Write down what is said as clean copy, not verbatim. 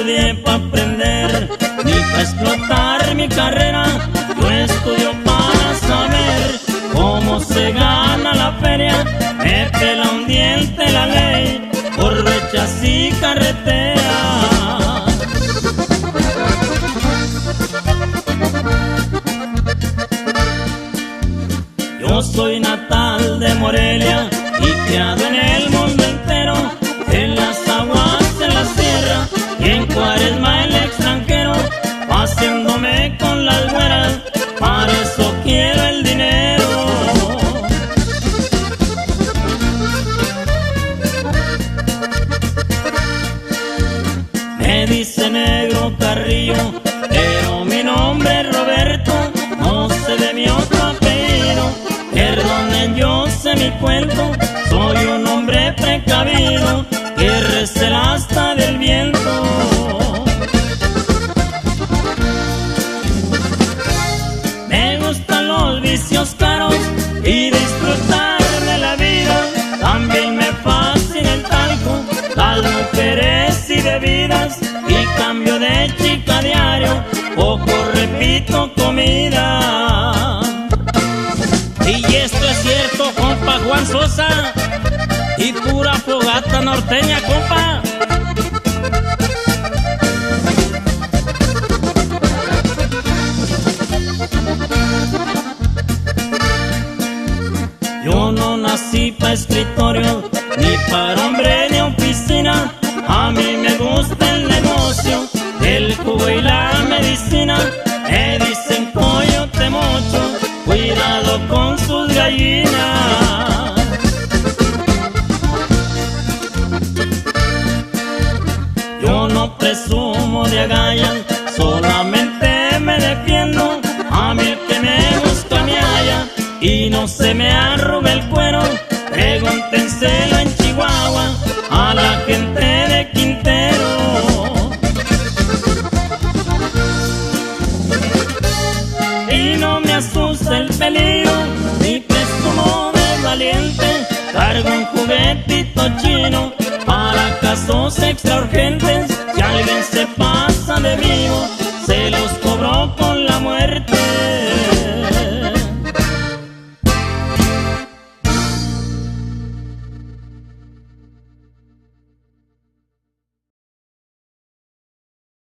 estudié para aprender, ni para explotar mi carrera. Yo estudio para saber cómo se gana la feria. Me pela un diente la ley por brechas y carreteras. Yo soy natal de Morelia y criado en el mundo entero, en las aguas, en la sierra y en Cuaresma el extranjero, paseándome con las güeras, para eso quiero el dinero. Me dice Negro Carrillo, pero mi nombre es Roberto, no sé de mi otro apellido. Perdonen, yo sé mi cuento, soy un hombre precavido que recela hasta del viento. Me gustan los vicios caros y disfrutar de la vida. También me fascina el talco, las mujeres y bebidas, y cambio de chica diario, poco repito comida. Y esto es cierto, compa Juan Sosa, y pura fogata norteña, compa. Yo no nací pa' escritorio, ni para hombre de oficina. A mí me gusta el negocio, el jugo y la medicina. Me dicen coyote mocho, cuidado con sus gallinas. Yo no presumo de agallas, solamente me defiendo. A mí el que me busca me halla y no se me arruga el cuero. Pregúntenselo en Chihuahua a la gente de Quintero. Y no me asusta el peligro, ni presumo de valiente. Cargo un juguetito chino para casos extra urgentes.